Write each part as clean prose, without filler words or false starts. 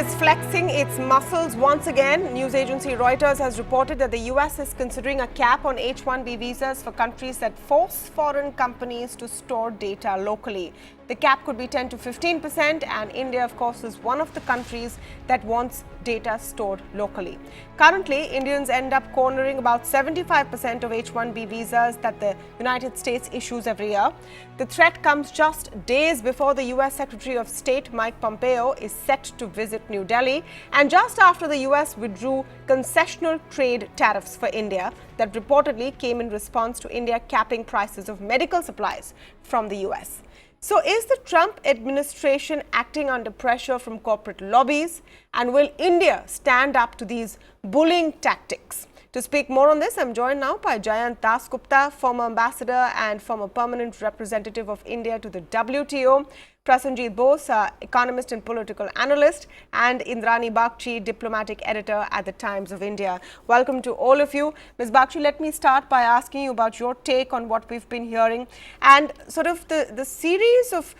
is flexing its muscles once again. News agency Reuters has reported that the US is considering a cap on H-1B visas for countries that force foreign companies to store data locally. The cap could be 10 to 15%, and India, of course, is one of the countries that wants data stored locally. Currently, Indians end up cornering about 75% of H-1B visas that the United States issues every year. The threat comes just days before the US Secretary of State Mike Pompeo is set to visit New Delhi, and just after the US withdrew concessional trade tariffs for India that reportedly came in response to India capping prices of medical supplies from the US. So is the Trump administration acting under pressure from corporate lobbies, and will India stand up to these bullying tactics? To speak more on this, I'm joined now by Jayant Dasgupta, former ambassador and former permanent representative of India to the WTO, Prasenjit Bose, economist and political analyst, and Indrani Bagchi, diplomatic editor at the Times of India. Welcome to all of you. Ms. Bagchi, let me start by asking you about your take on what we've been hearing and sort of the series of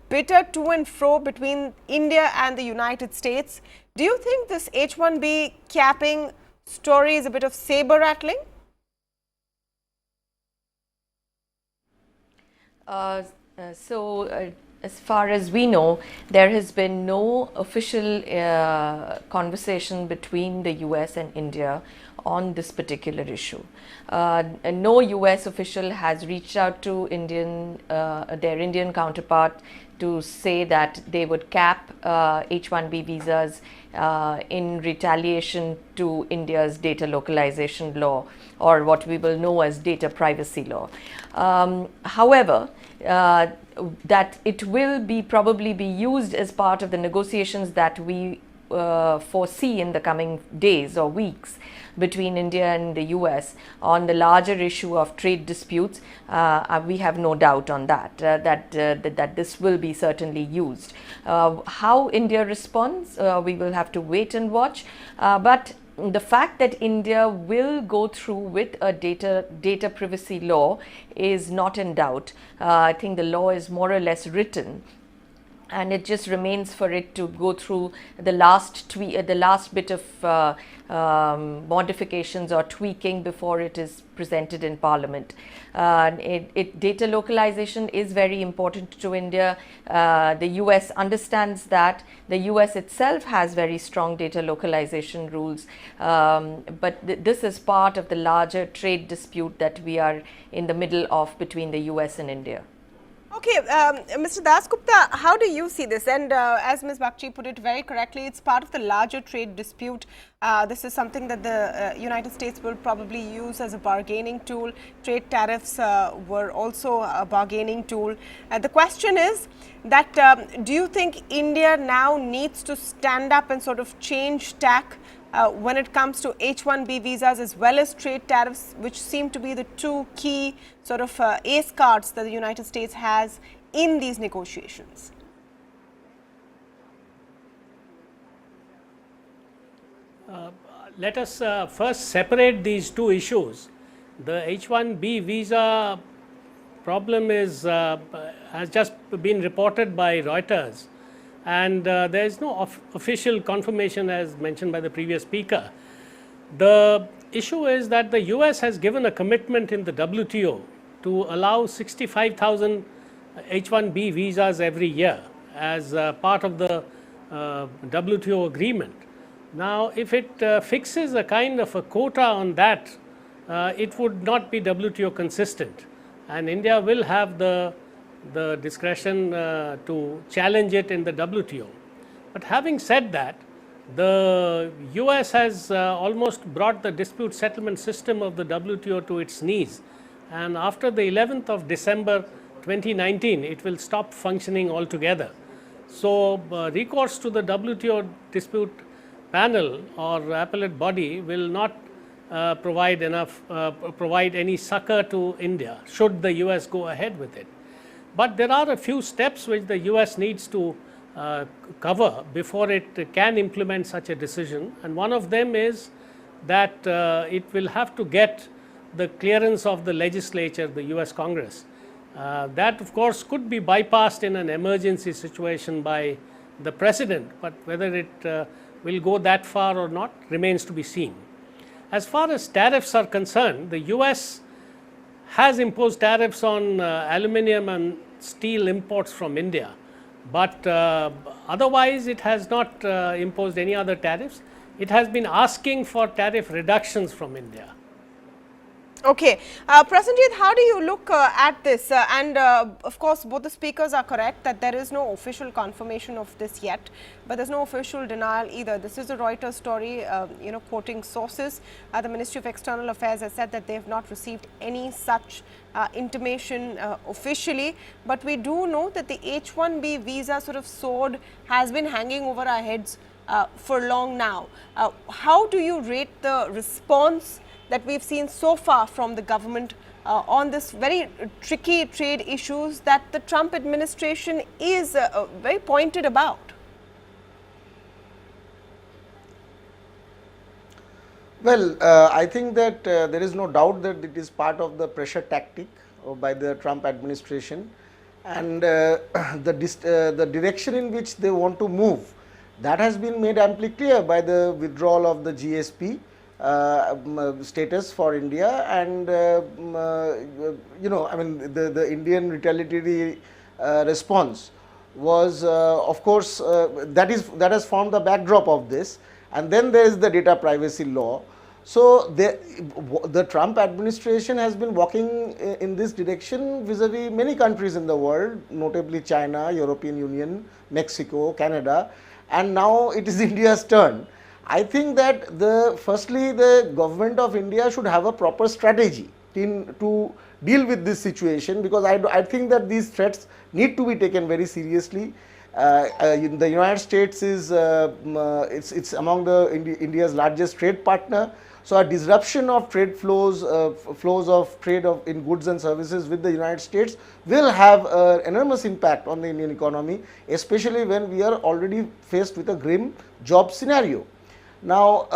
bitter to and fro between India and the United States. Do you think this H-1B capping story is a bit of saber rattling? As far as we know, there has been no official conversation between the US and India on this particular issue. No US official has reached out to their Indian counterpart to say that they would cap H-1B visas in retaliation to India's data localization law, or what we will know as data privacy law. However, that it will probably be used as part of the negotiations that we foresee in the coming days or weeks between India and the US on the larger issue of trade disputes. We have no doubt on that this will be certainly used. How India responds, we will have to wait and watch, but the fact that India will go through with a data privacy law is not in doubt. I think the law is more or less written, and it just remains for it to go through the last bit of modifications or tweaking before it is presented in Parliament. Data localization is very important to India. The US understands that. The US itself has very strong data localization rules, but this is part of the larger trade dispute that we are in the middle of between the US and India. Okay, Mr. Dasgupta, how do you see this? And as Ms. Bagchi put it very correctly, it's part of the larger trade dispute. This is something that the United States will probably use as a bargaining tool. Trade tariffs were also a bargaining tool. The question is that do you think India now needs to stand up and sort of change tack when it comes to H-1B visas as well as trade tariffs, which seem to be the two key sort of ace cards that the United States has in these negotiations? Let us first separate these two issues. The H-1B visa problem has just been reported by Reuters, and there is no official confirmation, as mentioned by the previous speaker. The issue is that the US has given a commitment in the WTO to allow 65,000 H-1B visas every year as part of the WTO agreement. Now, if it fixes a kind of a quota on that, it would not be WTO consistent, and India will have the discretion to challenge it in the WTO. But having said that, the US has almost brought the dispute settlement system of the WTO to its knees, and after the 11th of December 2019, it will stop functioning altogether. So recourse to the WTO dispute panel or appellate body will not provide any succor to India should the US go ahead with it. But there are a few steps which the US needs to cover before it can implement such a decision, and one of them is that it will have to get the clearance of the legislature, the US Congress. That of course could be bypassed in an emergency situation by the precedent, but whether it will go that far or not remains to be seen. As far as tariffs are concerned, the US has imposed tariffs on aluminium and steel imports from India, but otherwise it has not imposed any other tariffs. It has been asking for tariff reductions from India. Okay, Prasenjit, how do you look at this? Of course, both the speakers are correct that there is no official confirmation of this yet, but there's no official denial either. This is a Reuters story, quoting sources. The Ministry of External Affairs has said that they have not received any such intimation officially, but we do know that the H-1B visa sort of sword has been hanging over our heads for long now. How do you rate the response that we've seen so far from the government on this very tricky trade issues that the Trump administration is very pointed about? Well, I think that there is no doubt that it is part of the pressure tactic by the Trump administration, and the direction in which they want to move, that has been made amply clear by the withdrawal of the GSP status for India, and I mean the Indian retaliatory response was of course that has formed the backdrop of this, and then there is the data privacy law. So the Trump administration has been walking in this direction vis-a-vis many countries in the world, notably China, European Union, Mexico, Canada, and now it is India's turn. I think that firstly the government of India should have a proper strategy to deal with this situation, because I think that these threats need to be taken very seriously. The United States is it's among India's largest trade partner. So a disruption of trade flows of trade in goods and services with the United States will have an enormous impact on the Indian economy, especially when we are already faced with a grim job scenario. Now,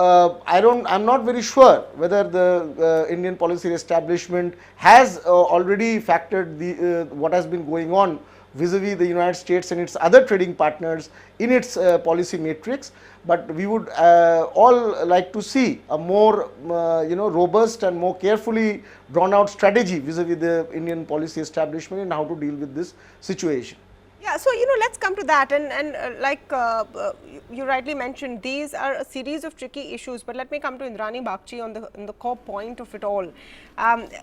I'm not very sure whether the Indian policy establishment has already factored what has been going on vis-a-vis the United States and its other trading partners in its policy matrix, but we would all like to see a more robust and more carefully drawn out strategy vis-a-vis the Indian policy establishment and how to deal with this situation. Yeah, so let's come to that, and like you rightly mentioned, these are a series of tricky issues. But let me come to Indrani Bagchi on the core point of it all.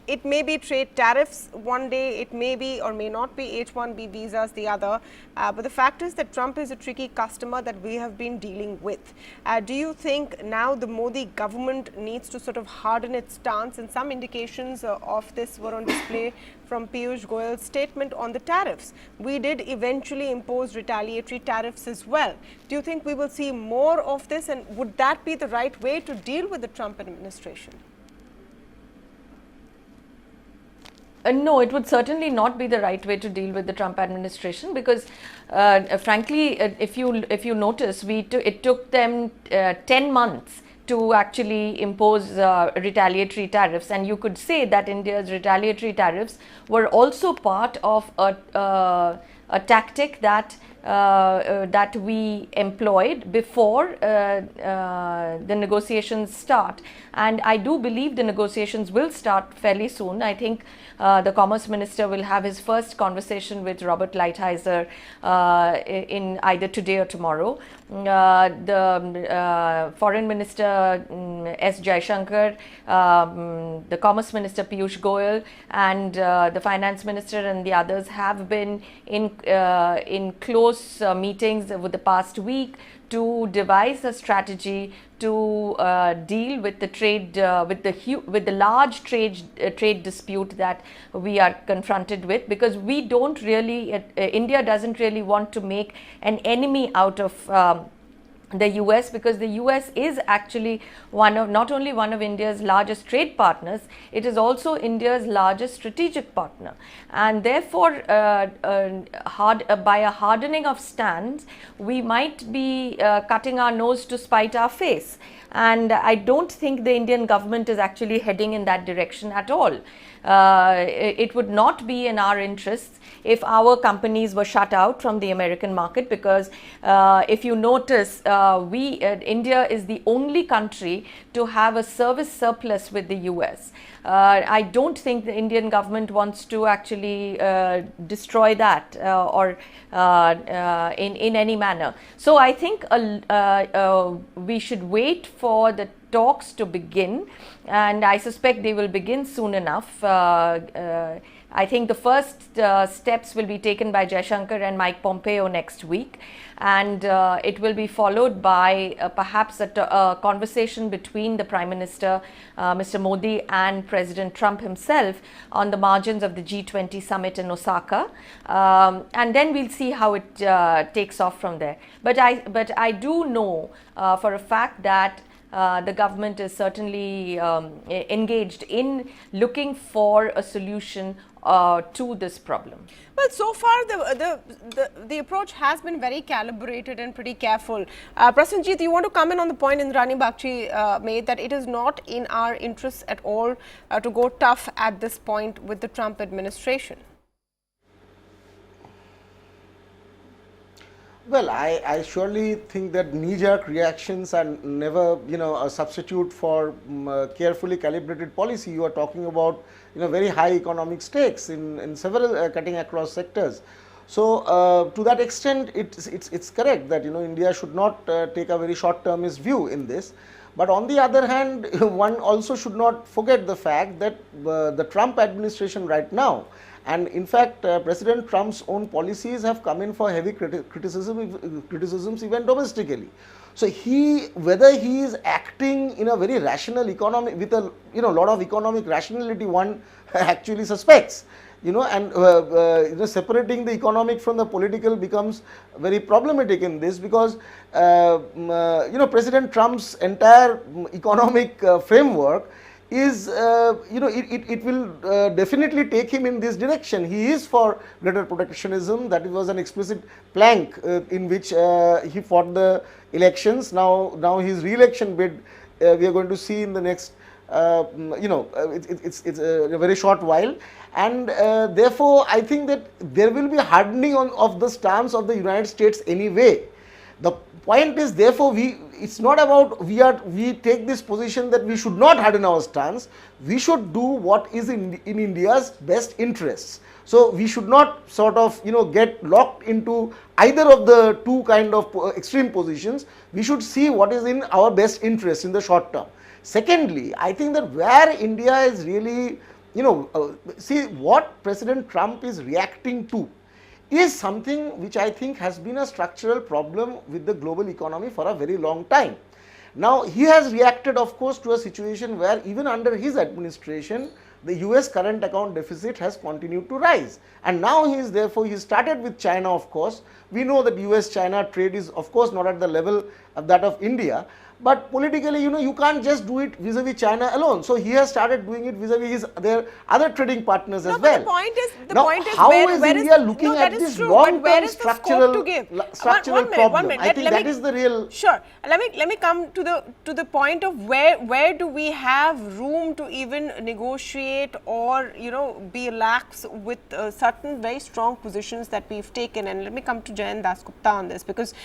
It may be trade tariffs one day, it may be or may not be H-1B visas the other. But the fact is that Trump is a tricky customer that we have been dealing with. Do you think now the Modi government needs to sort of harden its stance? And some indications of this were on display from Piyush Goyal's statement on the tariffs. We did eventually impose retaliatory tariffs as well. Do you think we will see more of this, and would that be the right way to deal with the Trump administration? No, it would certainly not be the right way to deal with the Trump administration, because frankly, if you notice, it took them 10 months to actually impose retaliatory tariffs, and you could say that India's retaliatory tariffs were also part of a tactic that we employed before the negotiations start. And I do believe the negotiations will start fairly soon. I think the Commerce Minister will have his first conversation with Robert Lighthizer in either today or tomorrow. The Foreign Minister S. Jaishankar, the Commerce Minister Piyush Goyal, and the Finance Minister and the others have been in close meetings over the past week to devise a strategy to deal with the trade, with the large trade dispute that we are confronted with, because we don't really, India doesn't really want to make an enemy out of the US, because the US is actually not only one of India's largest trade partners, it is also India's largest strategic partner, and therefore by a hardening of stance we might be cutting our nose to spite our face. and I don't think the Indian government is actually heading in that direction at all. It would not be in our interests if our companies were shut out from the American market, because if you notice, India is the only country to have a service surplus with the US. I don't think the Indian government wants to actually destroy that or in any manner. So I think we should wait for the talks to begin, and I suspect they will begin soon enough. I think the first steps will be taken by Jaishankar and Mike Pompeo next week, and it will be followed by perhaps a conversation between the Prime Minister, Mr. Modi, and President Trump himself on the margins of the G20 summit in Osaka, and then we'll see how it takes off from there. But I do know for a fact that the government is certainly engaged in looking for a solution to this problem. Well, so far the approach has been very calibrated and pretty careful. Prasenjit, you want to comment on the point Indrani Bagchi made, that it is not in our interests at all to go tough at this point with the Trump administration? Well, I surely think that knee-jerk reactions are never, a substitute for carefully calibrated policy. You are talking about, very high economic stakes in several cutting across sectors. So, to that extent, it's correct that, India should not take a very short-termist view in this. But on the other hand, one also should not forget the fact that the Trump administration right now, and in fact, President Trump's own policies have come in for heavy criticisms even domestically. So whether he is acting in a very rational economic, with a lot of economic rationality, one actually suspects, and separating the economic from the political becomes very problematic in this, because President Trump's entire economic framework is, it will definitely take him in this direction. He is for greater protectionism. That was an explicit plank in which he fought the elections. Now his re-election bid, we are going to see in the next, it's a very short while, and therefore I think that there will be hardening of the stance of the United States anyway. The point is, therefore, it's not about we take this position that we should not harden our stance. We should do what is in India's best interests. So we should not sort of get locked into either of the two kind of extreme positions. We should see what is in our best interest in the short term. Secondly, I think that where India is really, see what President Trump is reacting to is something which I think has been a structural problem with the global economy for a very long time. Now, he has reacted, of course, to a situation where even under his administration, the US current account deficit has continued to rise. And now he started with China, of course. We know that US-China trade is, of course, not at the level of that of India. But politically, you can't just do it vis-a-vis China alone. So he has started doing it vis-a-vis their other trading partners as well. The point is, how is India looking at this long-term structural problem? One minute. I think that is the real. Sure. Let me come to the point of where do we have room to even negotiate or be lax with certain very strong positions that we've taken. And let me come to Jayant Dasgupta on this, because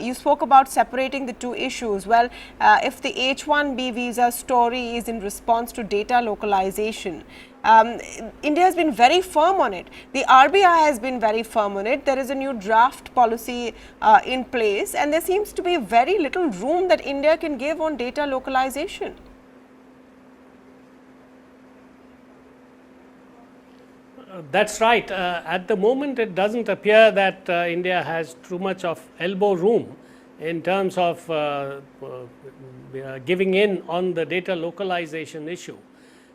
you spoke about separating the two issues. Well, if the H-1B visa story is in response to data localization, India has been very firm on it. The RBI has been very firm on it. There is a new draft policy in place, and there seems to be very little room that India can give on data localization. That's right. At the moment, it doesn't appear that India has too much of elbow room in terms of giving in on the data localization issue.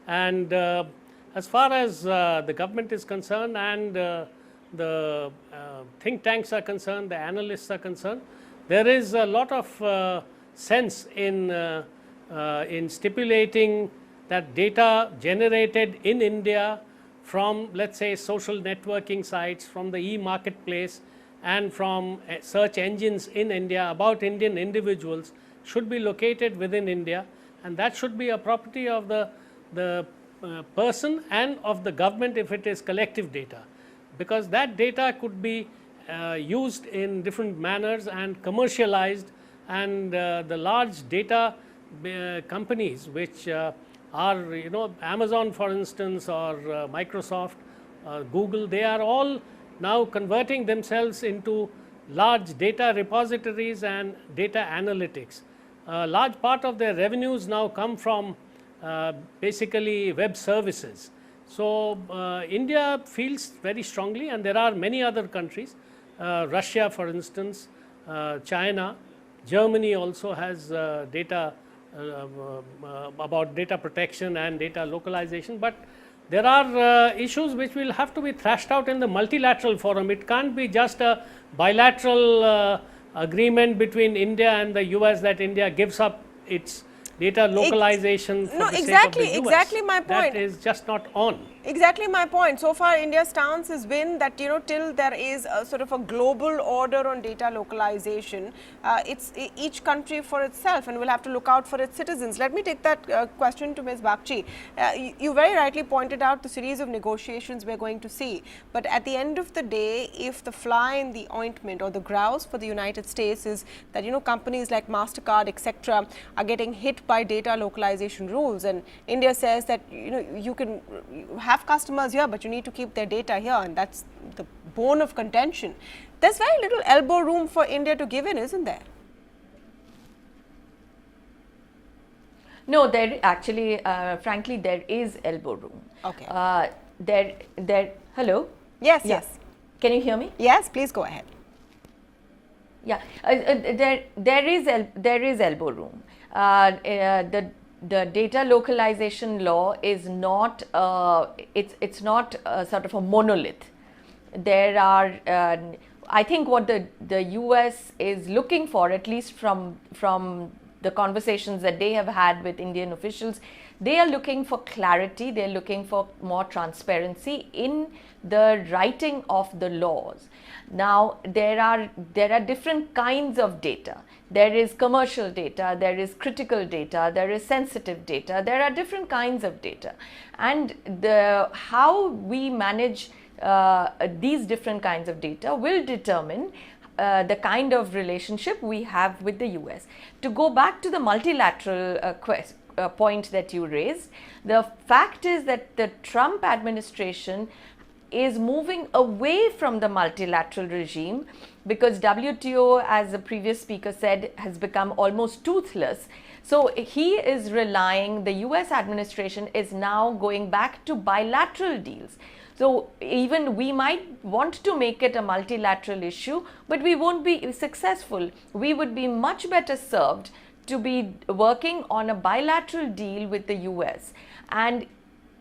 And as far as the government is concerned and the think tanks are concerned, the analysts are concerned, there is a lot of sense in stipulating that data generated in India from, let's say, social networking sites, from the e-marketplace, and from search engines in India about Indian individuals should be located within India, and that should be a property of the person and of the government if it is collective data, because that data could be used in different manners and commercialized, and the large data companies which are Amazon for instance, or Microsoft, Google, they are all now converting themselves into large data repositories and data analytics. A large part of their revenues now come from basically web services. So, India feels very strongly, and there are many other countries, Russia for instance, China, Germany also has data about data protection and data localization, but there are issues which will have to be thrashed out in the multilateral forum. It can't be just a bilateral agreement between India and the US that India gives up its data localization for the sake of the US. Exactly my point. That is just not on. Exactly my point. So far, India's stance has been that, till there is a sort of a global order on data localization, it's each country for itself and will have to look out for its citizens. Let me take that question to Ms. Bagchi. You very rightly pointed out the series of negotiations we're going to see. But at the end of the day, if the fly in the ointment or the grouse for the United States is that, companies like MasterCard, etc., are getting hit by data localization rules, and India says that, you can have customers here, but you need to keep their data here, and that's the bone of contention. There's very little elbow room for India to give in, isn't there? No, there actually, frankly, there is elbow room. Okay. Hello? Yes, yes. Can you hear me? Yes, please go ahead. Yeah, there is elbow room. The data localization law is not it's not sort of a monolith. There are I think what the US is looking for, at least from the conversations that they have had with Indian officials, they are looking for clarity, they are looking for more transparency in the writing of the laws. Now, there are different kinds of data. There is commercial data, there is critical data, there is sensitive data, there are different kinds of data. And how we manage these different kinds of data will determine the kind of relationship we have with the US. To go back to the multilateral point that you raised, the fact is that the Trump administration is moving away from the multilateral regime because WTO, as the previous speaker said, has become almost toothless. So he is relying, the US administration is now going back to bilateral deals. So even we might want to make it a multilateral issue, but we won't be successful. We would be much better served to be working on a bilateral deal with the US. And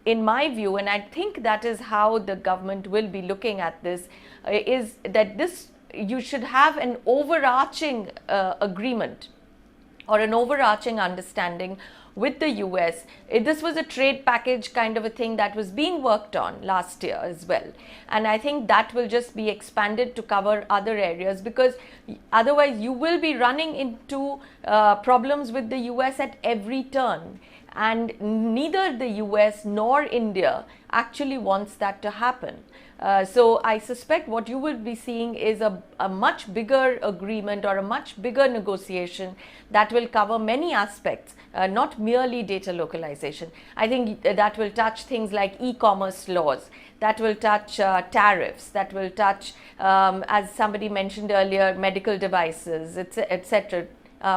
in my view, and I think that is how the government will be looking at this, is that you should have an overarching agreement or an overarching understanding with the US. This was a trade package kind of a thing that was being worked on last year as well. And I think that will just be expanded to cover other areas, because otherwise you will be running into problems with the US at every turn. And neither the US nor India actually wants that to happen. So I suspect what you will be seeing is a much bigger agreement or a much bigger negotiation that will cover many aspects, not merely data localization. I think that will touch things like e-commerce laws, that will touch tariffs, that will touch, as somebody mentioned earlier, medical devices, etc.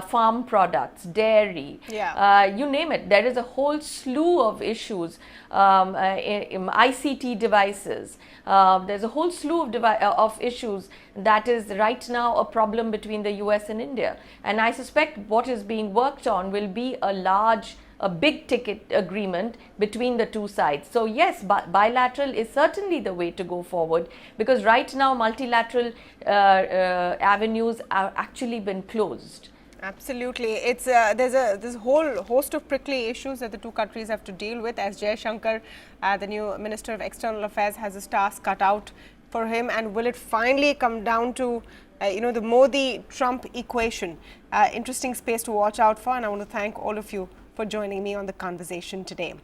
Farm products, dairy, you name it. There is a whole slew of issues, ICT devices. There's a whole slew of issues that is right now a problem between the US and India. And I suspect what is being worked on will be a big ticket agreement between the two sides. So yes, bilateral is certainly the way to go forward, because right now multilateral avenues are actually been closed. Absolutely. It's there's a whole host of prickly issues that the two countries have to deal with, as Jaishankar, the new Minister of External Affairs, has his task cut out for him. And will it finally come down to the Modi-Trump equation. Interesting space to watch out for, and I want to thank all of you for joining me on the conversation today.